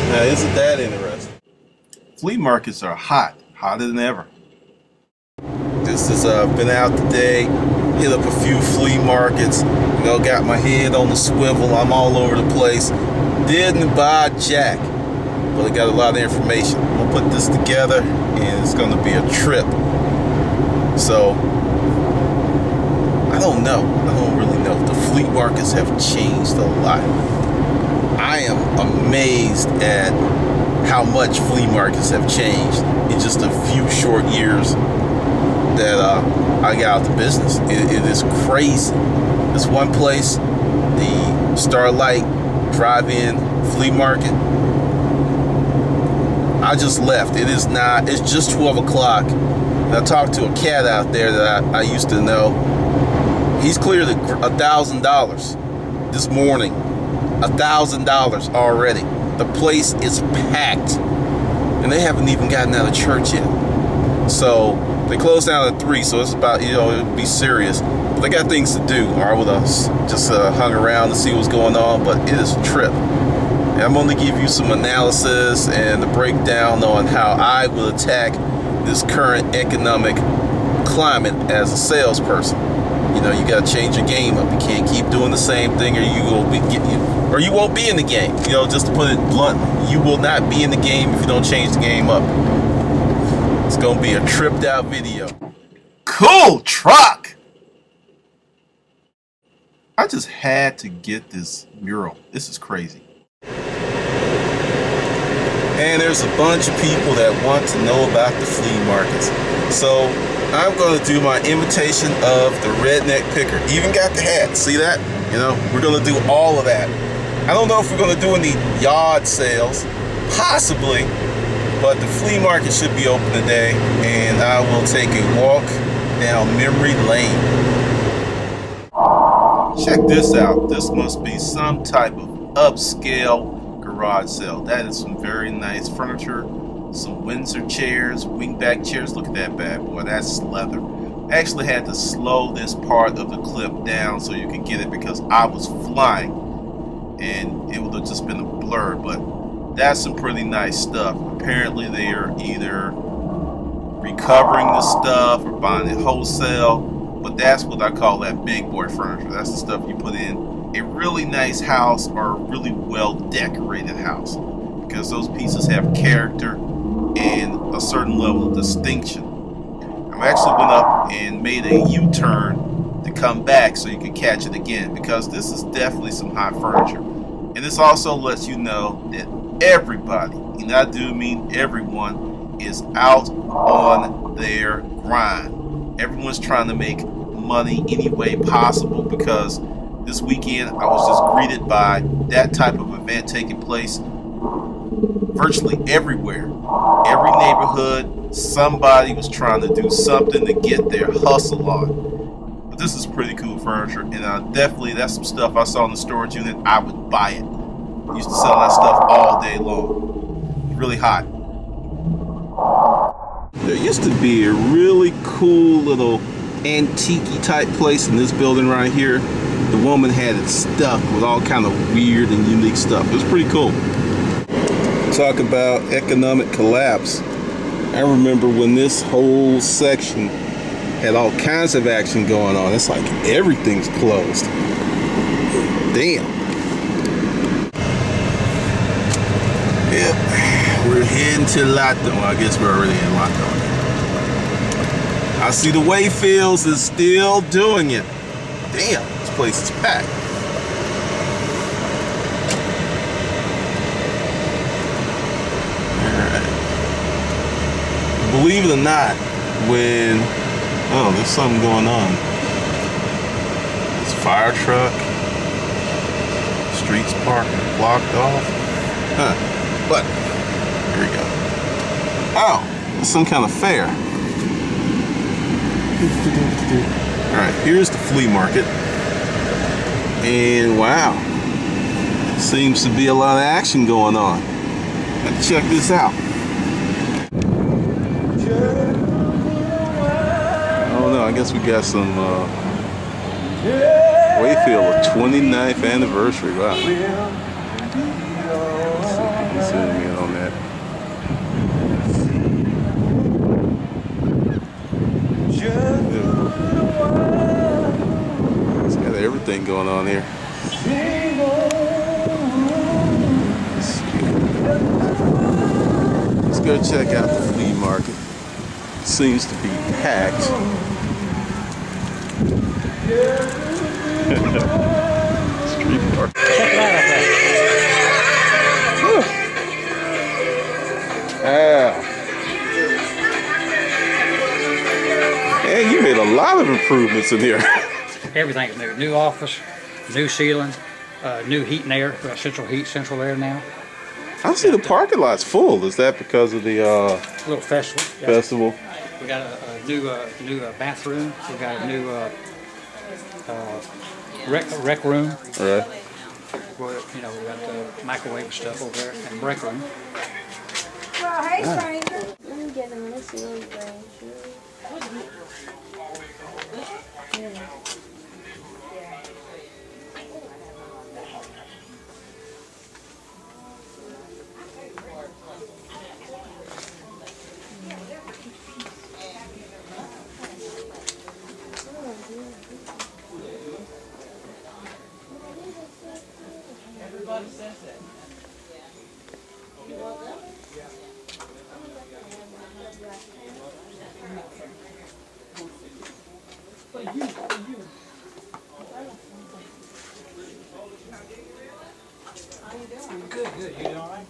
Now, isn't that interesting? Flea markets are hot, hotter than ever. This has been out today, hit up a few flea markets, you know, got my head on the swivel, I'm all over the place. Didn't buy jack, but I got a lot of information. I'm gonna put this together and it's gonna be a trip. So, I don't really know. The flea markets have changed a lot. I am amazed at how much flea markets have changed in just a few short years that I got out the business. It is crazy. This one place, the Starlight Drive-In Flea Market, I just left. It's just 12 o'clock. And I talked to a cat out there that I used to know. He's cleared $1,000 this morning. $1,000 already. The place is packed. And they haven't even gotten out of church yet. So they closed down at 3, so it's about, you know, it'll be serious. But they got things to do, or I would have just hung around to see what's going on, but it is a trip. And I'm going to give you some analysis and the breakdown on how I will attack this current economic climate as a salesperson. You know, you got to change your game up. You can't keep doing the same thing, or you won't be in the game. You know, just to put it bluntly, you will not be in the game if you don't change the game up. It's gonna be a tripped out video. Cool truck! I just had to get this mural. This is crazy. And there's a bunch of people that want to know about the flea markets. So I'm gonna do my imitation of the redneck picker. Even got the hat, see that? You know, we're gonna do all of that. I don't know if we're gonna do any yard sales, possibly. But the flea market should be open today, and I will take a walk down memory lane. Check this out. This must be some type of upscale garage sale. That is some very nice furniture, some Windsor chairs, wingback chairs. Look at that bad boy. That's leather. I actually had to slow this part of the clip down so you can get it because I was flying, and it would have just been a blur. But that's some pretty nice stuff. Apparently they are either recovering the stuff or buying it wholesale, but that's what I call that big boy furniture. That's the stuff you put in a really nice house or a really well decorated house, because those pieces have character and a certain level of distinction. I actually went up and made a U-turn to come back so you can catch it again, because this is definitely some high furniture. And this also lets you know that everybody, and I do mean everyone, is out on their grind. Everyone's trying to make money any way possible, because this weekend I was just greeted by that type of event taking place virtually everywhere. Every neighborhood, somebody was trying to do something to get their hustle on. But this is pretty cool furniture, and definitely that's some stuff I saw in the storage unit. I would buy it. Used to sell that stuff all day long. It's really hot. There used to be a really cool little antique-y type place in this building right here. The woman had it stuck with all kind of weird and unique stuff. It was pretty cool. Talk about economic collapse. I remember when this whole section had all kinds of action going on. It's like everything's closed. Damn. Yep, we're heading to Lato. I guess we're already in Lato. I see the Wayfields is still doing it. Damn, this place is packed. Alright. Believe it or not, when... Oh, there's something going on. This fire truck. Streets parked, blocked off. Huh. But, here we go. Oh, it's some kind of fair. Alright, here's the flea market. And wow, seems to be a lot of action going on. Let's check this out. Oh no, I guess we got some Wayfield 29th anniversary. Wow. Let's see if you can see me go check out the flea market. Seems to be packed. Street market. Check it out up there. Wow. Man, you made a lot of improvements in here. Everything's new. New office, new ceiling, new heat and air. We got central heat, central air now. I see the parking lot's full. Is that because of the Little festival. festival? We got a new bathroom. We got a new rec room. All right. Where, you know, we got the microwave and stuff over there, and break room. Well, hey, stranger. Let me get them. Let's see what Everybody says that. Good. You doing all right?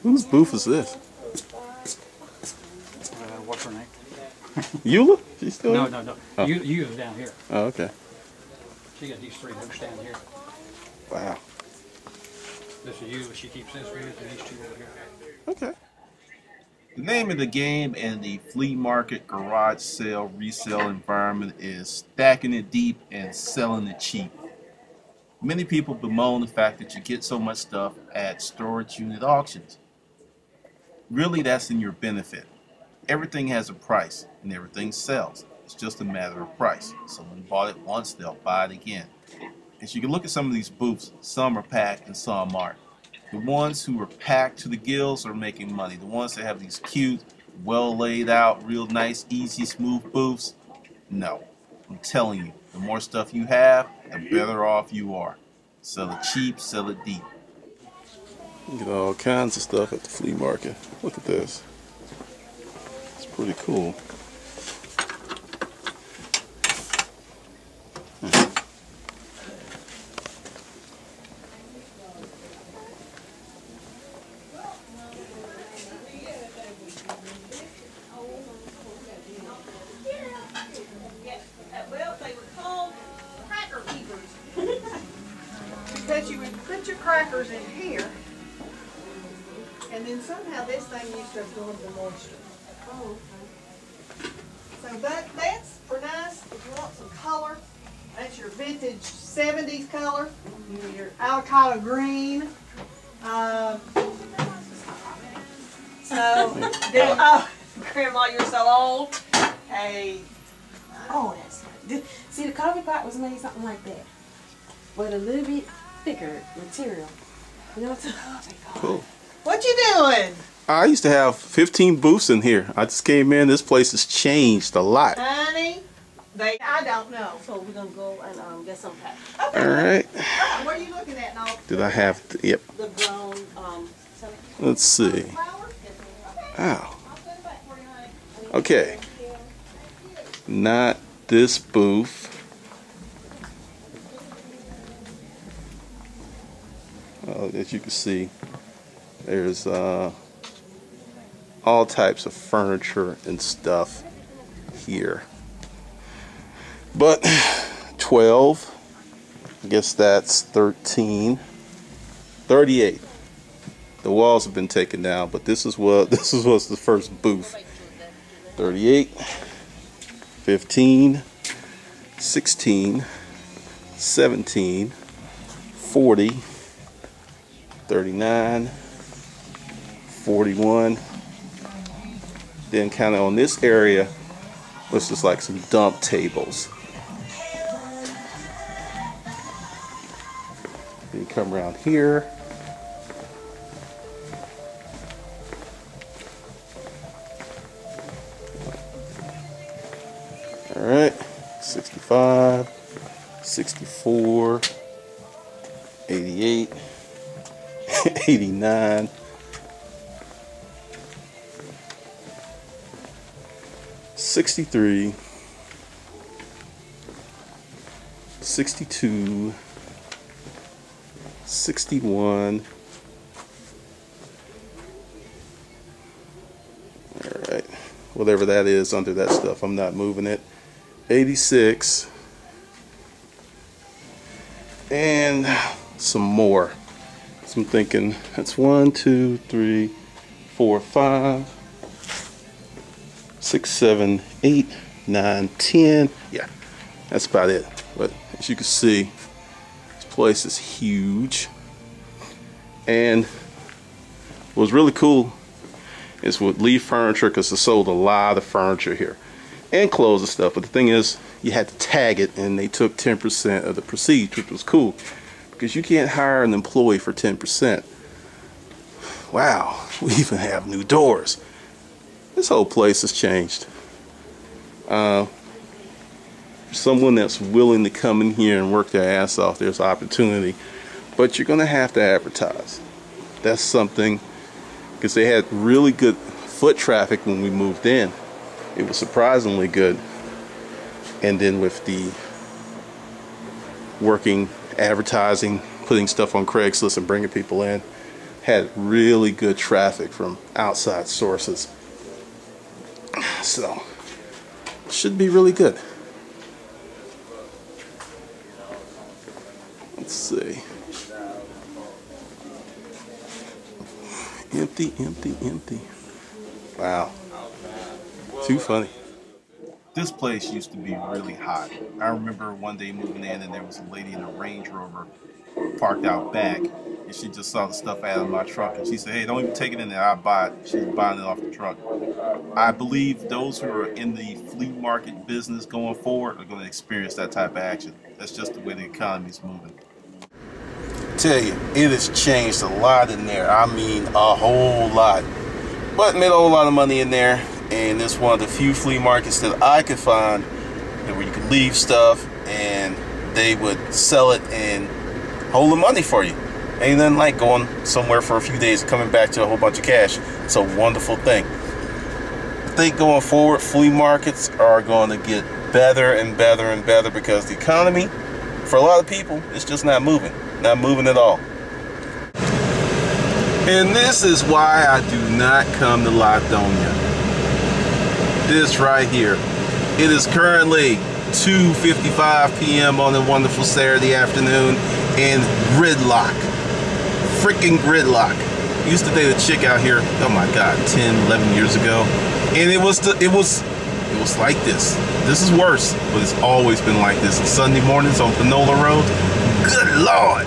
Whose booth is this? What's her name? Eula? She's still No. here? Oh. You down here. Oh, okay. She got these three books down here. Wow. This is you. She keeps this for you, and these two over here. Okay. The name of the game in the flea market garage sale resale environment is stacking it deep and selling it cheap. Many people bemoan the fact that you get so much stuff at storage unit auctions. Really, that's in your benefit. Everything has a price and everything sells. It's just a matter of price. Someone bought it once, they'll buy it again. As you can look at some of these booths, some are packed and some aren't. The ones who are packed to the gills are making money. The ones that have these cute, well laid out, real nice, easy, smooth booths, no. I'm telling you, the more stuff you have, the better off you are. Sell it cheap, sell it deep. You get all kinds of stuff at the flea market. Look at this. It's pretty cool. Well, they were called cracker keepers. Because you would put your crackers in here, and then somehow this thing used to absorb the moisture. Oh, okay. So that's for nice, if you want some color. That's your vintage 70s color. Your avocado green. Grandma, you're so old. Hey. Oh, that's nice. See, the coffee pot was made something like that, but a little bit thicker material. You know what I'm talking about? Cool. What you doing? I used to have 15 booths in here. I just came in. This place has changed a lot. Honey, I don't know. So we're gonna go and get some pack. Okay. All right. What are you looking at now? Did I have to? Yep. The brown, Let's see. Ow. Okay. Not this booth. As you can see, there's all types of furniture and stuff here. But 12, I guess that's 13, 38. The walls have been taken down, but this was the first booth. 38, 15, 16, 17, 40, 39, 41. Then kind of on this area was just like some dump tables. Then you come around here. Alright, 65, 64, 88, 89. 63. 62. 61. Alright. Whatever that is under that stuff, I'm not moving it. 86. And some more. So I'm thinking that's 1, 2, 3, 4, 5, 6, 7, 8, 9, 10. Yeah, that's about it. But as you can see, this place is huge. And what was really cool is with Lee Furniture, because they sold a lot of furniture here and clothes and stuff. But the thing is, you had to tag it, and they took 10% of the proceeds, which was cool because you can't hire an employee for 10%. Wow, we even have new doors. This whole place has changed. For someone that's willing to come in here and work their ass off, there's opportunity, but you're gonna have to advertise. That's something, because they had really good foot traffic when we moved in. It was surprisingly good. And then with the working, advertising, putting stuff on Craigslist and bringing people in, had really good traffic from outside sources. So, should be really good. Let's see. Empty, empty, empty. Wow. Too funny. This place used to be really hot. I remember one day moving in and there was a lady in a Range Rover parked out back, and she just saw the stuff out of my truck and she said, hey, don't even take it in there, I'll buy it. She's buying it off the truck. I believe those who are in the flea market business going forward are going to experience that type of action. That's just the way the economy's moving. Tell you, it has changed a lot in there. I mean, a whole lot. But made a whole lot of money in there. And it's one of the few flea markets that I could find where you could leave stuff and they would sell it and hold the money for you. Ain't nothing like going somewhere for a few days and coming back to a whole bunch of cash. It's a wonderful thing. I think going forward, flea markets are going to get better and better and better because the economy, for a lot of people, it's just not moving. Not moving at all. And this is why I do not come to Latonia. This right here. It is currently 2:55 p.m. on a wonderful Saturday afternoon in gridlock. Freaking gridlock. I used to date a chick out here, oh my god, 10, 11 years ago. And it was like this. This is worse, but it's always been like this. On Sunday mornings on Panola Road. Good Lord.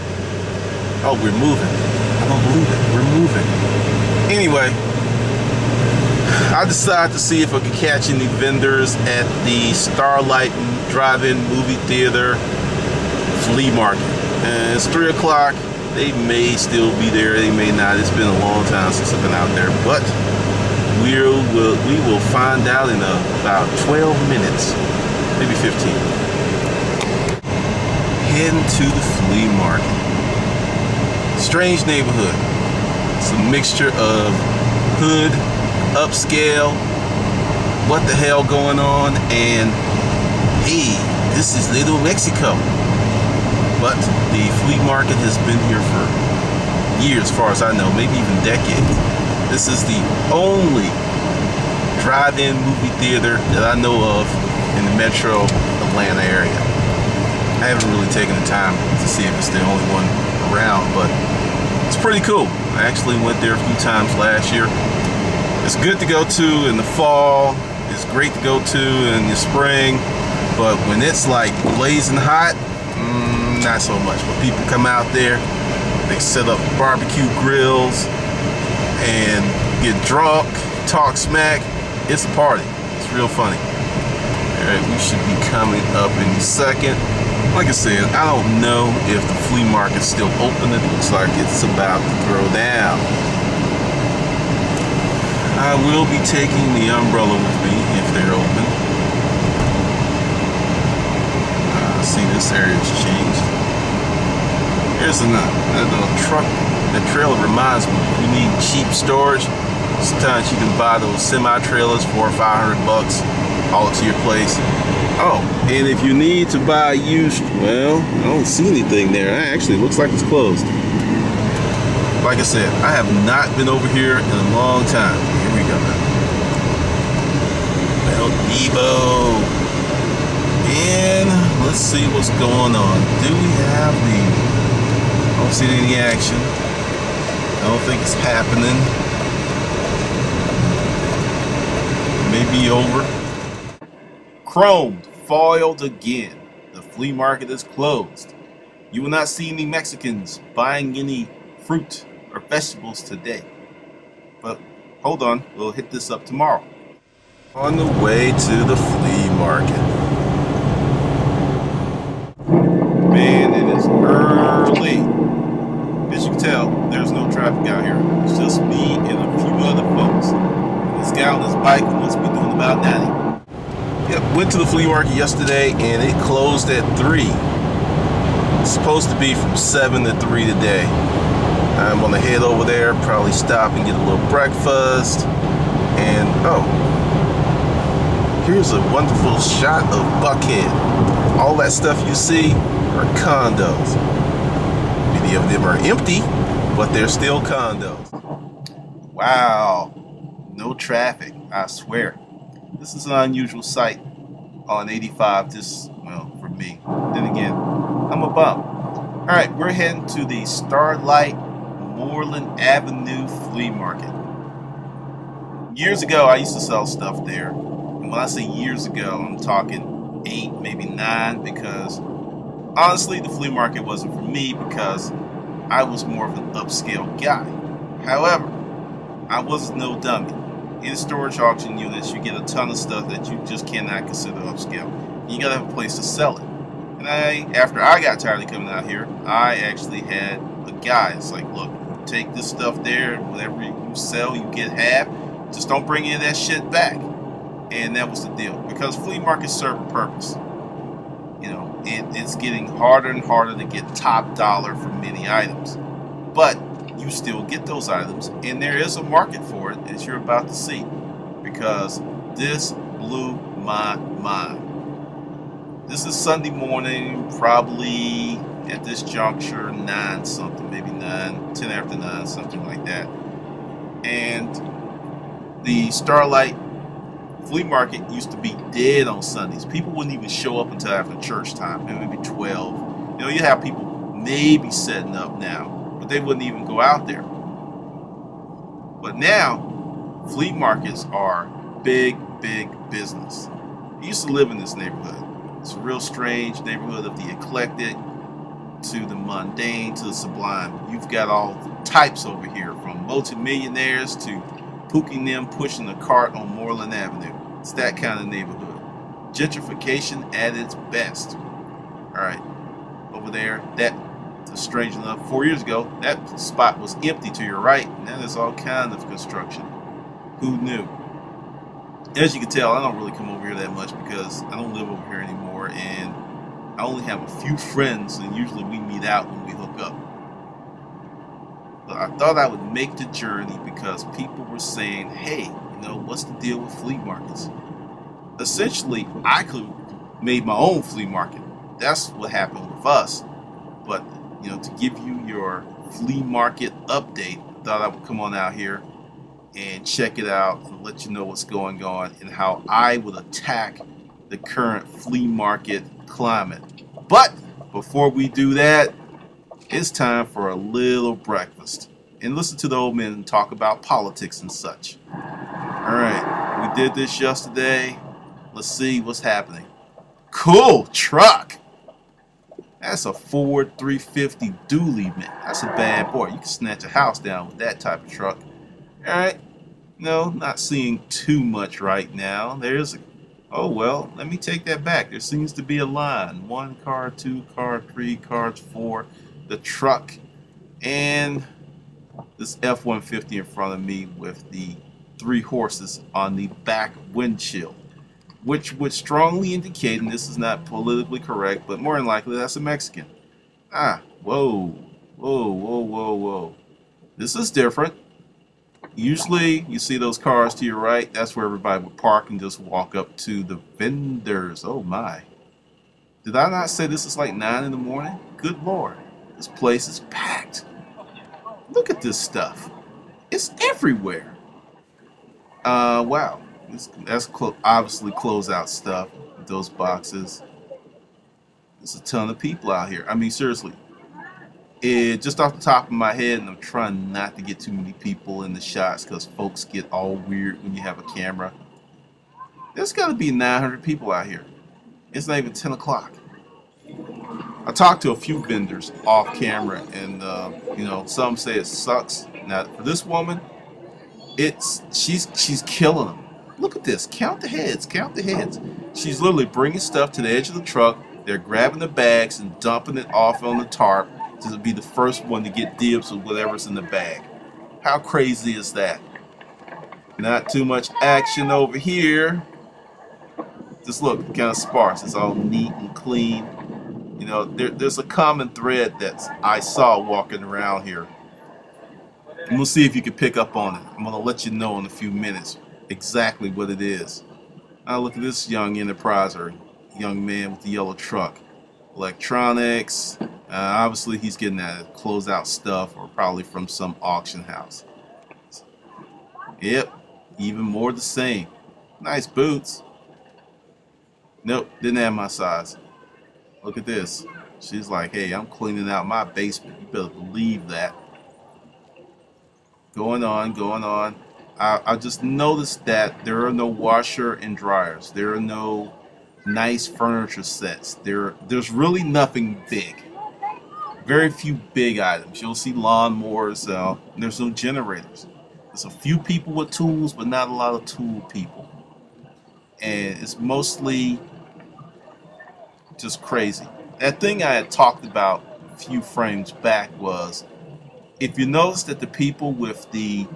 Oh, we're moving. I don't believe it. We're moving. Anyway, I decided to see if I could catch any vendors at the Starlight Drive-In Movie Theater Flea Market. And it's 3 o'clock. They may still be there. They may not. It's been a long time since I've been out there. But we will find out in about 12 minutes. Maybe 15. Heading to the flea market. Strange neighborhood. It's a mixture of hood, upscale, what the hell going on, and hey, this is Little Mexico. But the flea market has been here for years, as far as I know, maybe even decades. This is the only drive-in movie theater that I know of in the metro Atlanta area. I haven't really taken the time to see if it's the only one around, but it's pretty cool. I actually went there a few times last year. It's good to go to in the fall. It's great to go to in the spring, but when it's like blazing hot, not so much. But people come out there, they set up barbecue grills and get drunk, talk smack. It's a party. It's real funny. Alright, we should be coming up in a second. Like I said, I don't know if the flea market's still open. It looks like it's about to throw down. I will be taking the umbrella with me if they're open. See, this area's changed. Here's a truck. The trailer reminds me, if you need cheap storage, sometimes you can buy those semi-trailers for $400 or $500, haul it to your place. Oh, and if you need to buy used, well, I don't see anything there. Actually, it looks like it's closed. Like I said, I have not been over here in a long time. Here we go. Well, Debo. And let's see what's going on. Do we have I don't see any action. I don't think it's happening. Maybe over. Chromed, foiled again. The flea market is closed. You will not see any Mexicans buying any fruit or vegetables today. But hold on, we'll hit this up tomorrow. On the way to the flea market. Man, it is early. As you can tell, there's no traffic out here. It's just me and a few other folks. This guy on his bike who must be doing about 90. Yep, went to the flea market yesterday and it closed at 3. It's supposed to be from 7 to 3 today. I'm gonna head over there, probably stop and get a little breakfast. And oh, here's a wonderful shot of Buckhead. All that stuff you see are condos. Many of them are empty, but they're still condos. Wow, no traffic, I swear. This is an unusual sight on 85, just, well, for me. Then again, I'm a bum. All right, we're heading to the Starlight Moreland Avenue Flea Market. Years ago, I used to sell stuff there. And when I say years ago, I'm talking 8, maybe 9, because honestly, the flea market wasn't for me because I was more of an upscale guy. However, I was no dummy. In storage auction units, you get a ton of stuff that you just cannot consider upscale. You gotta have a place to sell it. And after I got tired of coming out here, I actually had a guy. It's like, look, take this stuff there, whatever you sell, you get half. Just don't bring any of that shit back. And that was the deal. Because flea markets serve a purpose. You know, it's getting harder and harder to get top dollar for many items. But you still get those items, and there is a market for it, as you're about to see. Because this blew my mind. This is Sunday morning, probably at this juncture, 9 something, maybe 9, 10 after 9, something like that. And the Starlight Flea Market used to be dead on Sundays. People wouldn't even show up until after church time, maybe 12. You know, you have people maybe setting up now, but they wouldn't even go out there. But now, flea markets are big, big business. I used to live in this neighborhood. It's a real strange neighborhood of the eclectic to the mundane to the sublime. You've got all types over here, from multimillionaires to Pookie and them pushing a cart on Moreland Avenue. It's that kind of neighborhood. Gentrification at its best. Alright, over there, that's strange enough, 4 years ago, that spot was empty to your right. Now there's all kind of construction. Who knew? As you can tell, I don't really come over here that much because I don't live over here anymore, and I only have a few friends, and usually we meet out when we hook up. But I thought I would make the journey because people were saying, hey, you know, what's the deal with flea markets? Essentially, I could have made my own flea market. That's what happened with us. But, you know, to give you your flea market update, I thought I would come on out here and check it out and let you know what's going on and how I would attack the current flea market climate. But before we do that, it's time for a little breakfast and listen to the old men talk about politics and such. Alright, we did this yesterday. Let's see what's happening. Cool truck! That's a Ford 350 dually, man. That's a bad boy. You can snatch a house down with that type of truck. Alright, no, not seeing too much right now. There's a, oh well, let me take that back. There seems to be a line. 1 car, 2 car, 3 cars, 4. The truck, and this F-150 in front of me with the 3 horses on the back windshield, which would strongly indicate, and this is not politically correct, but more than likely that's a Mexican. Ah, whoa, Whoa, whoa, whoa, whoa. This is different. Usually you see those cars to your right. That's where everybody would park and just walk up to the vendors. Oh my. Did I not say this is like 9 in the morning? Good Lord. This place is packed. Look at this stuff. It's everywhere. Wow. That's obviously closeout stuff. Those boxes. There's a ton of people out here. I mean, seriously. Just off the top of my head, and I'm trying not to get too many people in the shots because folks get all weird when you have a camera. There's got to be 900 people out here. It's not even 10 o'clock. I talked to a few vendors off camera, and you know, some say it sucks. Now, for this woman, she's killing them. Look at this. Count the heads. Count the heads. She's literally bringing stuff to the edge of the truck. They're grabbing the bags and dumping it off on the tarp to be the first one to get dibs with whatever's in the bag. How crazy is that? Not too much action over here. Just look, kind of sparse. It's all neat and clean. You know, there's a common thread that I saw walking around here. And we'll see if you can pick up on it. I'm going to let you know in a few minutes exactly what it is. Now look at this young enterpriser, young man with the yellow truck. Electronics. Obviously he's getting that closeout stuff, or probably from some auction house. Yep, even more the same. Nice boots. Nope, didn't have my size. Look at this. She's like, hey, I'm cleaning out my basement. You better believe that. Going on, going on. I just noticed that there are no washer and dryers. There are no nice furniture sets. There's really nothing big. Very few big items. You'll see lawnmowers. There's no generators. There's a few people with tools, but not a lot of tool people. And it's mostly just crazy. That thing I had talked about a few frames back was, if you notice that the people with the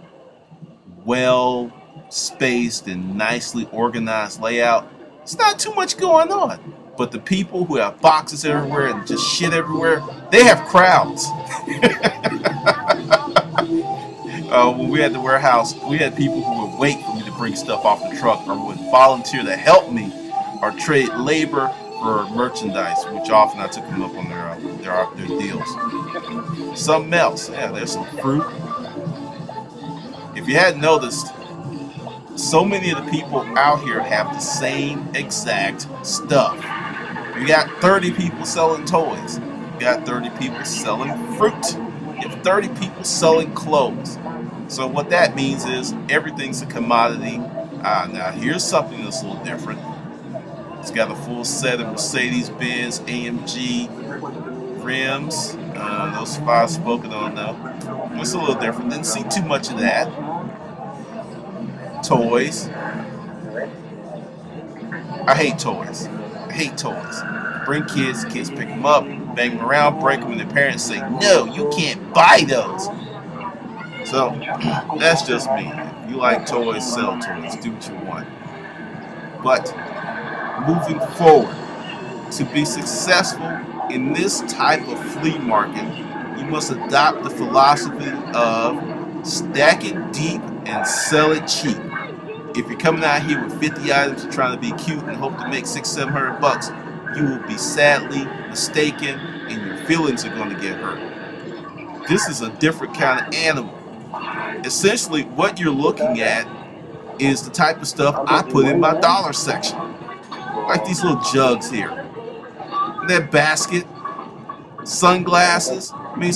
well spaced and nicely organized layout, it's not too much going on. But the people who have boxes everywhere and just shit everywhere, they have crowds. When we had the warehouse, we had people who would wait for me to bring stuff off the truck, or would volunteer to help me, or trade labor for merchandise, which often I took them up on their deals. Something else, yeah, there's some fruit. If you hadn't noticed, so many of the people out here have the same exact stuff. You got 30 people selling toys. You got 30 people selling fruit. You have 30 people selling clothes. So what that means is everything's a commodity. Now here's something that's a little different. It's got a full set of Mercedes-Benz AMG rims. Those 5 spoken on though. It's a little different. Didn't see too much of that. Toys. I hate toys. I hate toys. Bring kids pick them up, bang them around, break them, and their parents say, no, you can't buy those. So, that's just me. If you like toys, sell toys. Do what you want. But, moving forward, to be successful in this type of flea market, you must adopt the philosophy of stack it deep and sell it cheap. If you're coming out here with 50 items and trying to be cute and hope to make $600-700, you will be sadly mistaken, and your feelings are going to get hurt. This is a different kind of animal. Essentially, what you're looking at is the type of stuff I put in my dollar section. Like these little jugs here. That basket, sunglasses. I mean,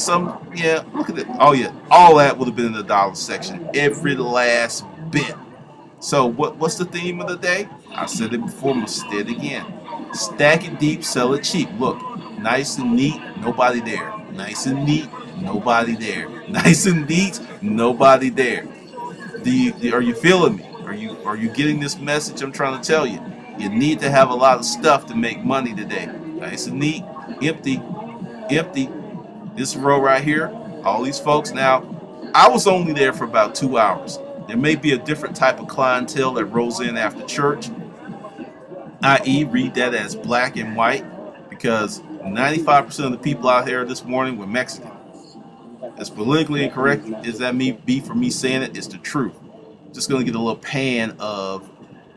yeah, look at it. Oh yeah, all that would have been in the dollar section. Every last bit. So what's the theme of the day? I said it before, I'm going to say it again. Stack it deep, sell it cheap. Look, nice and neat, nobody there. Nice and neat, nobody there. Nice and neat, nobody there. Are you feeling me? Are you getting this message I'm trying to tell you? You need to have a lot of stuff to make money today. Nice and neat, empty, empty. This row right here, all these folks. Now, I was only there for about 2 hours. There may be a different type of clientele that rolls in after church, i.e. read that as black and white, because 95% of the people out here this morning were Mexican. As politically incorrect as that may be for me saying it, it's the truth. Just gonna get a little pan of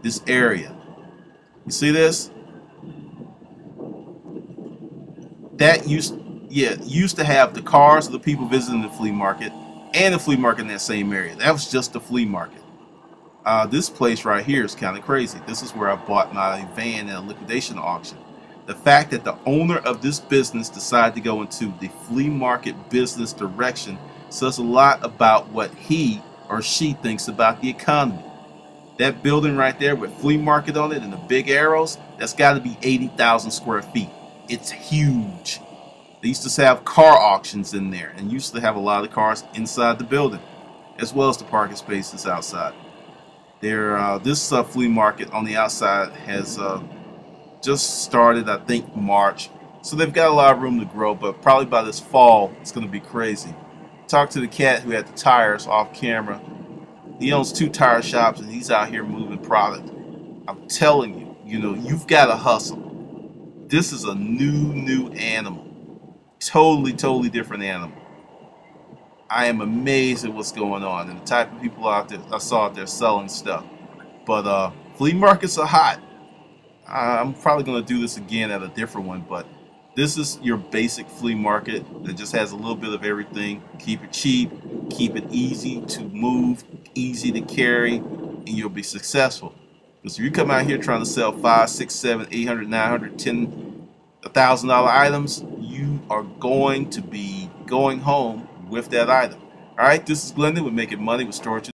this area. You see this? That used to have the cars of the people visiting the flea market and the flea market in that same area. That was just the flea market. This place right here is kind of crazy. This is where I bought my van at a liquidation auction. The fact that the owner of this business decided to go into the flea market business direction says a lot about what he or she thinks about the economy. That building right there with flea market on it and the big arrows, that's got to be 80,000 square feet. It's huge. They used to have car auctions in there and used to have a lot of cars inside the building as well as the parking spaces outside. This flea market on the outside has just started, I think, March. So they've got a lot of room to grow, but probably by this fall, it's going to be crazy. Talked to the cat who had the tires off camera. He owns 2 tire shops and he's out here moving product. I'm telling you, you've got to hustle. This is a new animal. Totally different animal. I am amazed at what's going on and the type of people out there I saw out there selling stuff. But flea markets are hot. I'm probably going to do this again at a different one, but this is your basic flea market that just has a little bit of everything. Keep it cheap, keep it easy to move, easy to carry, and you'll be successful. Because if you come out here trying to sell 5, 6, 7, 800, 900, 10, $1,000 items, you are going to be going home with that item. All right, this is Glendon with Making Money with Storage.